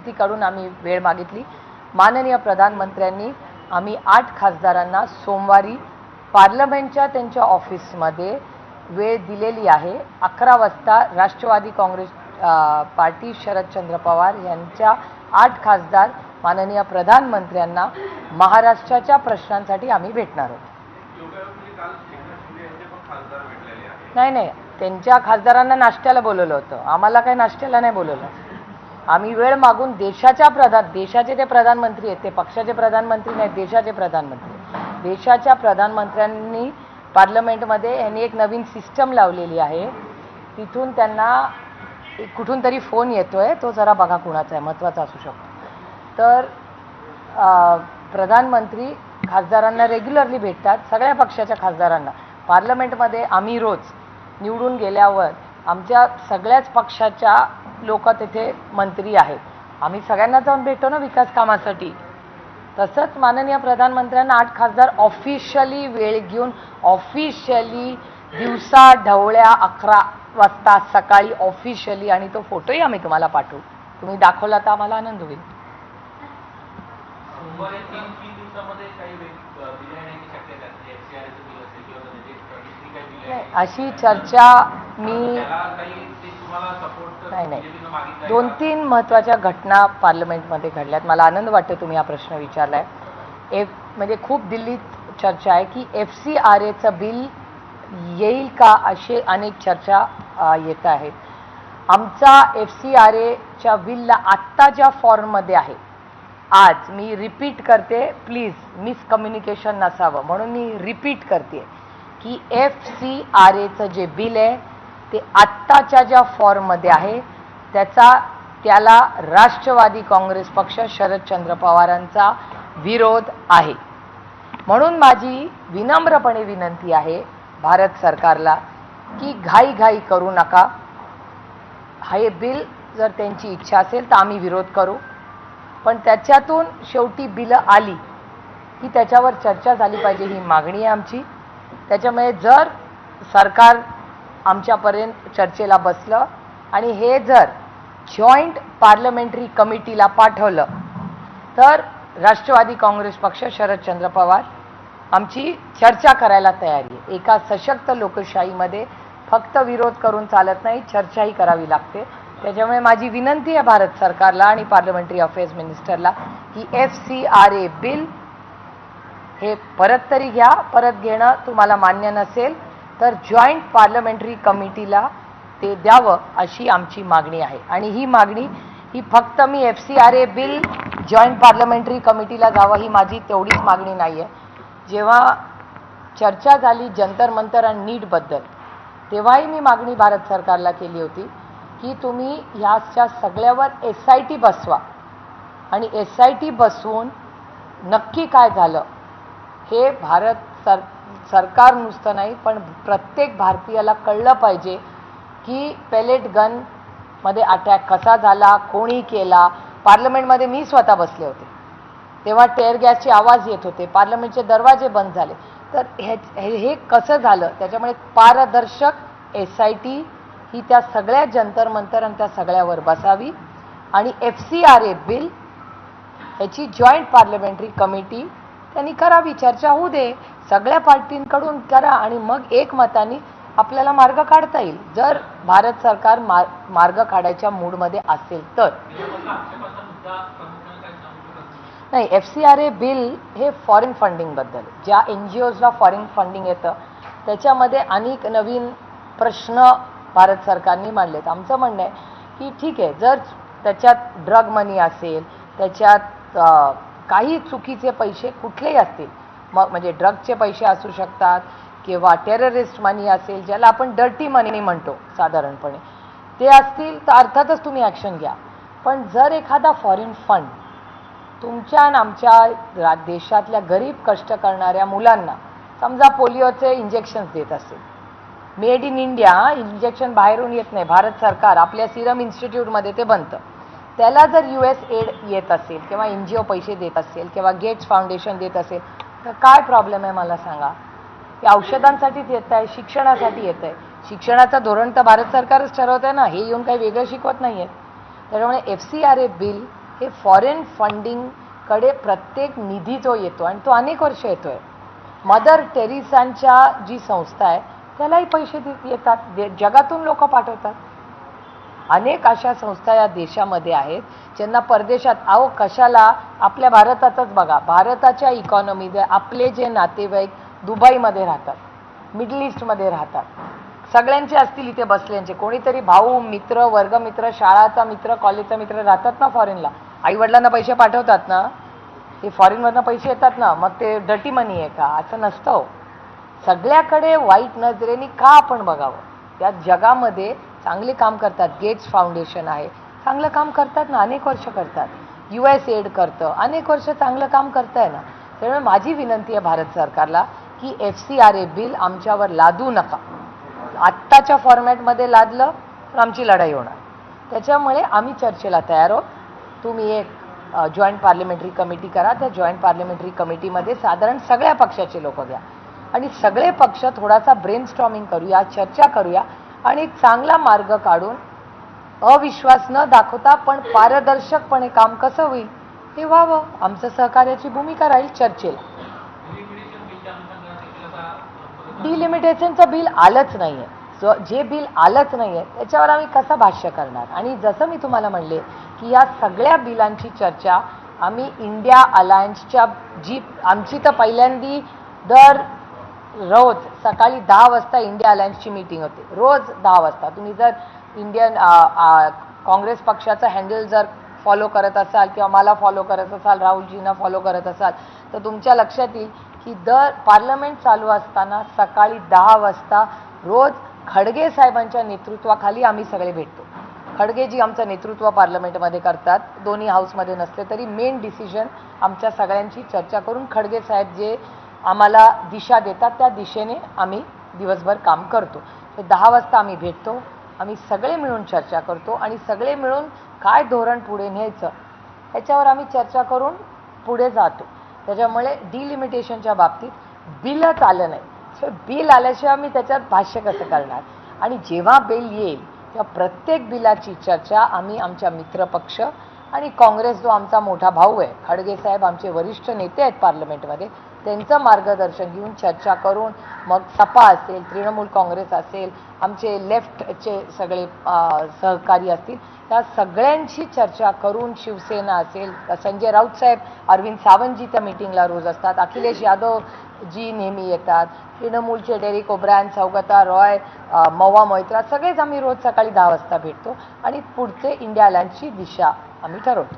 व्यक्तीकडून आम्ही वेळ मागितली। माननीय प्रधानमंत्र्यांनी आम्ही 8 खासदारांना सोमवारी पार्लमेंटच्या त्यांच्या ऑफिसमध्ये वेळ दिलेली आहे। 11 वाजता राष्ट्रवादी काँग्रेस पार्टी शरदचंद्र पवार यांच्या 8 खासदार माननीय प्रधानमंत्र्यांना महाराष्ट्राच्या प्रश्नांसाठी आम्ही भेटणार आहोत। नाही, त्यांच्या खासदारांना नाश्त्याला बोलवलं होतं, आम्हाला काही नाश्त्याला नाही बोलवलं। आम्ही वेळ मागून देशाचे ते प्रधानमंत्री आहेत, ते पक्षाचे प्रधानमंत्री नाही, देशाचे प्रधानमंत्री। देशाच्या प्रधानमंत्र्यांनी पार्लमेंटमध्ये यांनी एक नवीन सिस्टम लावलेली आहे, तिथून त्यांना कुठून तरी फोन येतोय, तो जरा बघा कुणाचा आहे, महत्त्वाचा असू शकतो। तर प्रधानमंत्री खासदारांना रेग्युलरली भेटतात, सगळ्या पक्षाच्या खासदारांना। पार्लमेंटमध्ये आम्ही रोज निवडून गेल्यावर आमच्या सगळ्याच पक्षाच्या लोक तिथे मंत्री आहेत, आम्ही सगळ्यांना जाऊन भेटतो ना विकास कामासाठी। तसंच माननीय प्रधानमंत्र्यांना 8 खासदार ऑफिशियली वेळ घेऊन ऑफिशियली दिवसा ढवळ्या 11 वाजता सकाळी ऑफिशियली, आणि तो फोटोही आम्ही तुम्हाला पाठवू, तुम्ही दाखवला तर आम्हाला आनंद होईल। अशी चर्चा मी नाही 2-3 महत्त्वाच्या घटना पार्लमेंटमध्ये घडल्यात। मला आनंद वाटतो तुम्ही हा प्रश्न विचारलाय। म्हणजे खूप दिल्लीत चर्चा आहे की FCRAचं बिल येईल का, असे अनेक चर्चा येत आहेत। आमचा FCRAच्या बिलला आत्ता ज्या फॉर्ममध्ये आहे, आज मी रिपीट करते, प्लीज मिसकम्युनिकेशन नसावं म्हणून मी रिपीट करते की FCRAचं जे बिल आहे ते आत्ताच्या ज्या फॉर्ममध्ये आहे त्याला राष्ट्रवादी काँग्रेस पक्ष शरदचंद्र पवारांचा विरोध आहे। म्हणून माझी विनम्रपणे विनंती आहे भारत सरकारला की घाई करू नका। हे बिल जर त्यांची इच्छा असेल तर आम्ही विरोध करू, पण त्याच्यातून शेवटी बिल आली की त्याच्यावर चर्चा झाली पाहिजे, ही मागणी आहे आमची। त्याच्यामुळे जर सरकार आमच्यापर्यंत चर्चेला बसलं आणि हे जर जॉईंट पार्लमेंटरी कमिटीला पाठवलं तर राष्ट्रवादी काँग्रेस पक्ष शरदचंद्र पवार आमची चर्चा करायला तयारी आहे। एका सशक्त लोकशाहीमध्ये फक्त विरोध करून चालत नाही, चर्चाही करावी लागते। त्याच्यामुळे माझी विनंती आहे भारत सरकारला आणि पार्लमेंटरी अफेअर्स मिनिस्टरला की FCRA बिल हे परत तरी घ्या। परत घेणं तुम्हाला मान्य नसेल तर जॉईंट पार्लमेंटरी कमिटीला ते द्यावं अशी आमची मागणी आहे। आणि ही मागणी ही फक्त मी FCRA बिल जॉईंट पार्लमेंटरी कमिटीला जावं ही माझी तेवढीच मागणी नाही आहे। जेव्हा चर्चा झाली जंतर मंतर आणि नीटबद्दल, तेव्हाही मी मागणी भारत सरकारला केली होती की तुम्ही ह्याच्या सगळ्यावर SIT बसवा, आणि SIT बसवून नक्की काय झालं हे भारत सरकार नुसतं नाही पण प्रत्येक भारतीयाला कळलं पाहिजे की पेलेट गन मध्ये अटॅक कसा झाला, कोणी केला। पार्लमेंटमध्ये मी स्वतः बसले होते, तेव्हा टेअर गॅसचे आवाज येत होते, पार्लमेंटचे दरवाजे बंद झाले। तर हे कसं झालं, त्याच्यामुळे पारदर्शक SIT ही त्या सगळ्या जंतर मंतर आणि त्या सगळ्यावर बसावी, आणि FCRA बिल याची जॉईंट पार्लमेंटरी कमिटी त्यांनी करावी, चर्चा होऊ दे, सगळ्या पार्टींकडून करा, आणि मग एकमताने आपल्याला मार्ग काढता येईल जर भारत सरकार मार्ग काढायच्या मूडमध्ये असेल तर। नाही, FCRA बिल हे फॉरेन फंडिंगबद्दल, ज्या NGOजला फॉरेन फंडिंग येतं त्याच्यामध्ये अनेक नवीन प्रश्न भारत सरकारने मांडलेत। आमचं म्हणणं आहे की ठीक आहे, जर त्याच्यात ड्रग मनी असेल, त्याच्यात काही चुकीचे पैसे कुठलेही असतील, मग म्हणजे ड्रगचे पैसे असू शकतात किंवा टेररिस्ट मनी असेल, ज्याला आपण डर्टी मनी म्हणतो साधारणपणे, ते असतील तर अर्थातच तुम्ही ॲक्शन घ्या। पण जर एखादा फॉरेन फंड तुमच्या आणि आमच्या देशातल्या गरीब कष्ट करणाऱ्या मुलांना, समजा पोलिओचे इंजेक्शन्स देत असेल, मेड इन इंडिया इंजेक्शन बाहेरून येत नाही, भारत सरकार आपल्या सिरम इन्स्टिट्यूटमध्ये ते बनतं, त्याला जर USAID येत असेल किंवा NGO पैसे देत असेल किंवा गेट्स फाउंडेशन देत असेल तर काय प्रॉब्लेम आहे मला सांगा। ते औषधांसाठीच येत आहे, शिक्षणासाठी येत आहे, शिक्षणाचं धोरण तर भारत सरकारच ठरवत आहे ना, हे येऊन काही वेगळं शिकवत नाही आहे। त्याच्यामुळे FCRA बिल हे फॉरेन फंडिंगकडे प्रत्येक निधी जो येतो आणि तो अनेक वर्ष येतोय. मदर टेरेसांच्या जी संस्था आहे त्यालाही पैसे येतात, जगातून लोक पाठवतात. अनेक अशा संस्था या देशामध्ये आहेत ज्यांना परदेशात कशाला, आपल्या भारतातच बघा, भारताच्या इकॉनॉमीमध्ये आपले जे नातेवाईक दुबईमध्ये राहतात, मिडल ईस्टमध्ये राहतात, सगळ्यांचे असतील इथे बसल्यांचे, कोणीतरी भाऊ, मित्र, वर्गमित्र, शाळाचा मित्र, कॉलेजचा मित्र राहतात ना फॉरेनला, आईवडिलांना पैसे पाठवतात ना, ते फॉरेनमधनं पैसे येतात ना, मग ते डर्टी मनी आहे का? असं नसतं. सगळ्याकडे वाईट नजरेने का आपण बघावं? त्या जगामध्ये चांगले काम करतात. गेट्स फाउंडेशन आहे, चांगलं काम करतात ना, अनेक वर्ष करतात. USAID करतं, अनेक वर्ष चांगलं काम करताय ना. त्यामुळे माझी विनंती आहे भारत सरकारला की FCRA बिल आमच्यावर लादू नका. आत्ताच्या फॉर्मॅटमध्ये लादलं तर आमची लढाई होणार. त्याच्यामुळे आम्ही चर्चेला तयार आहोत. तुम्ही एक जॉईंट पार्लमेंटरी कमिटी करा. त्या जॉईंट पार्लमेंटरी कमिटीमध्ये साधारण सगळ्या पक्षाचे लोक घ्या आणि सगळे पक्ष थोडासा ब्रेनस्टॉर्मिंग करूया, चर्चा करूया आणि एक चांगला मार्ग काढून अविश्वास न दाखवता पण पारदर्शकपणे काम कसं होईल हे व्हावं. आमचं सहकार्याची भूमिका राहील चर्चेला. डिलिमिटेशनचं बिल आलंच नाही आहे. जे बिल आलंच नाही आहे त्याच्यावर आम्ही कसं भाष्य करणार? आणि जसं मी तुम्हाला म्हणले की या सगळ्या बिलांची चर्चा आम्ही इंडिया अलायन्सच्या जी आमची तर पहिल्यांदी दर रोज सकाळी 10 वाजता इंडिया अलायन्सची मीटिंग होते, रोज 10 वाजता. तुम्ही जर इंडियन काँग्रेस पक्षाचं हँडल जर फॉलो करत असाल किंवा मला फॉलो करत असाल, राहुलजींना फॉलो करत असाल तर तुमच्या लक्षात येईल की दर पार्लमेंट चालू असताना सकाळी 10 वाजता रोज खडगे साहेबांच्या नेतृत्वाखाली आम्ही सगळे भेटतो. खडगेजी आमचं नेतृत्व पार्लमेंटमध्ये करतात, दोन्ही हाऊसमध्ये नसले तरी मेन डिसिजन आमच्या सगळ्यांची चर्चा करून खडगे साहेब जे आम्हाला दिशा देतात त्या दिशेने आम्ही दिवसभर काम करतो. 10 वाजता आम्ही भेटतो, आम्ही सगळे मिळून चर्चा करतो आणि सगळे मिळून काय धोरण पुढे न्यायचं ह्याच्यावर आम्ही चर्चा करून पुढे जातो. त्याच्यामुळे डिलिमिटेशनच्या बाबतीत बिलच आलं नाही, सो बिल आल्याशिवाय आम्ही त्याच्यात भाष्य कसं करणार? आणि जेव्हा बिल येईल तेव्हा प्रत्येक बिलाची चर्चा आम्ही आमच्या मित्रपक्ष आणि काँग्रेस जो आमचा मोठा भाऊ आहे, खडगे साहेब आमचे वरिष्ठ नेते आहेत पार्लमेंटमध्ये, त्यांचं मार्गदर्शन घेऊन चर्चा करून मग सपा असेल, तृणमूल काँग्रेस असेल, आमचे लेफ्टचे सगळे सहकारी असतील, त्या सगळ्यांची चर्चा करून शिवसेना असेल, संजय राऊत साहेब, अरविंद सावंतजी त्या मीटिंगला रोज असतात, अखिलेश यादव जी नेहमी येतात, तृणमूलचे डेरिक ओब्रायन, सौगता रॉय, मवा मोहित्रा, सगळेच आम्ही रोज सकाळी 10 वाजता भेटतो आणि पुढचे इंडिया अलायन्सची दिशा आम्ही ठरवतो.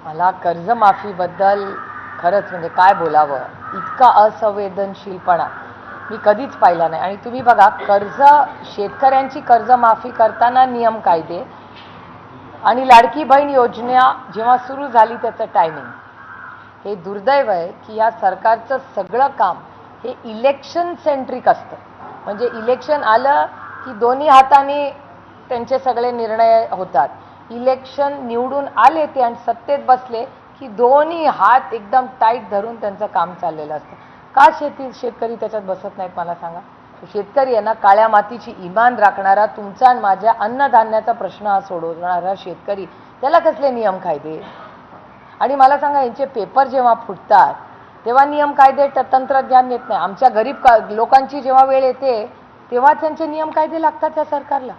मला कर्जमाफीबद्दल खरंच म्हणजे काय बोलावं, इतका असंवेदनशीलपणा मी कधीच पाहिला नाही. आणि तुम्ही बघा, शेतकऱ्यांची कर्जमाफी करताना नियम कायदे आणि लाडकी बहीण योजना जेव्हा सुरू झाली त्याचं टायमिंग, हे दुर्दैव आहे की या सरकारचं सगळं काम हे इलेक्शन सेंट्रिक असतं. म्हणजे इलेक्शन आलं की दोन्ही हाताने त्यांचे सगळे निर्णय होतात. इलेक्शन निवडून आले ते आणि सत्तेत बसले की दोन्ही हात एकदम टाईट धरून त्यांचं काम चाललेलं असतं. का शेतकरी त्याच्यात बसत नाहीत मला सांगा? शेतकरी आहे ना, काळ्या मातीची इमान राखणारा, तुमचा आणि माझ्या अन्नधान्याचा प्रश्न हा सोडवणारा शेतकरी, त्याला कसले नियम कायदे? आणि मला सांगा, यांचे पेपर जेव्हा फुटतात तेव्हा नियम कायदे तंत्रज्ञान येत नाही. आमच्या गरीब लोकांची जेव्हा वेळ येते तेव्हा त्यांचे नियम कायदे लागतात या सरकारला.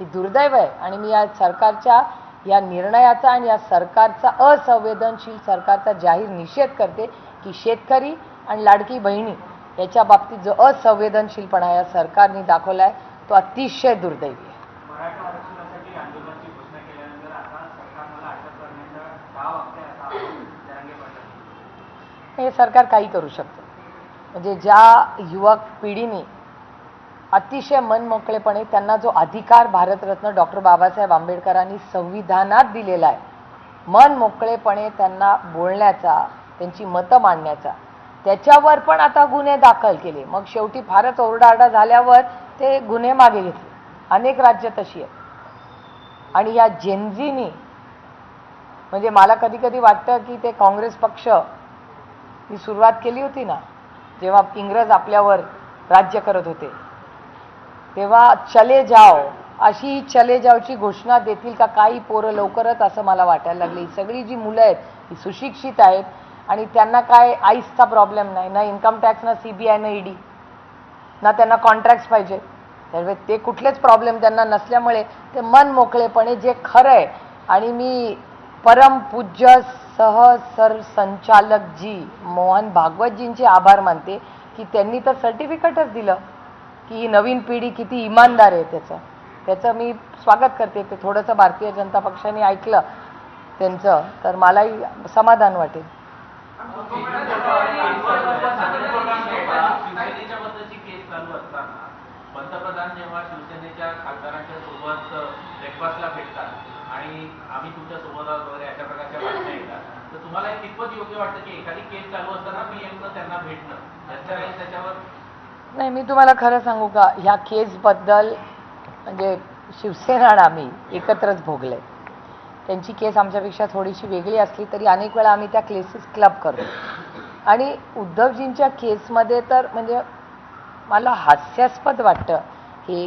ही दुर्दैव आहे. आणि मी या सरकारच्या या निर्णयाचा आणि या सरकारचा, असंवेदनशील सरकारचा जाहीर निषेध करते की शेतकरी आणि लाडकी बहिणी याच्या बाबतीत जो असंवेदनशीलपणा या सरकारने दाखवला आहे तो अतिशय दुर्दैवी आहे. हे सरकार काही करू शकतं. म्हणजे ज्या युवक पिढीने अतिशय मनमोकळेपणे त्यांना जो अधिकार भारतरत्न डॉक्टर बाबासाहेब आंबेडकरांनी संविधानात दिलेला आहे, मनमोकळेपणे त्यांना बोलण्याचा, त्यांची मतं मांडण्याचा, त्याच्यावर पण आता गुन्हे दाखल केले. मग शेवटी फारच ओरडाआरडा झाल्यावर ते गुन्हे मागे घेतले. अनेक राज्य तशी आहेत. आणि या जेनझीनी म्हणजे मला कधी कधी वाटतं की ते काँग्रेस पक्ष ही सुरुवात केली होती ना, जेव्हा इंग्रज आपल्यावर राज्य करत होते, तेव्हा चले जाओ अशी चले जाओची घोषणा देतील का काही पोरं लवकरच, असं मला वाटायला लागले. ही सगळी जी मुलं आहेत ही सुशिक्षित आहेत आणि त्यांना काय आईसचा प्रॉब्लेम नाही, ना इन्कम टॅक्स, ना CBI, ना ED, ना त्यांना कॉन्ट्रॅक्ट्स पाहिजे. त्यामुळे ते कुठलेच प्रॉब्लेम त्यांना नसल्यामुळे ते मन मोकळेपणे जे खरं आहे. आणि मी परमपूज्य सहसरसंचालक जी मोहन भागवतजींचे आभार मानते की त्यांनी तर सर्टिफिकेटच दिलं की ही नवीन पिढी किती इमानदार आहे. त्याचं मी स्वागत करते. ते थोडंसं भारतीय जनता पक्षाने ऐकलं त्यांचं तर मलाही समाधान वाटेल. पंतप्रधान जेव्हा शिवसेनेच्या खासदारांच्या सोबत ब्रेकफास्टला भेटतात आणि आम्ही तुमच्या सोबत आहोत वगैरे अशा प्रकारच्या बातम्या येतात, तर तुम्हाला हे कितपत योग्य वाटतं की एखादी केस चालू असताना PM त्यांना भेटणं त्याच्यावर? नाही, मी तुम्हाला खरं सांगू का, ह्या केसबद्दल म्हणजे शिवसेना आणि आम्ही एकत्रच भोगले. त्यांची केस आमच्यापेक्षा थोडीशी वेगळी असली तरी अनेक वेळा आम्ही त्या केसेस क्लब करतो. आणि उद्धवजींच्या केसमध्ये तर म्हणजे मला हास्यास्पद वाटतं हे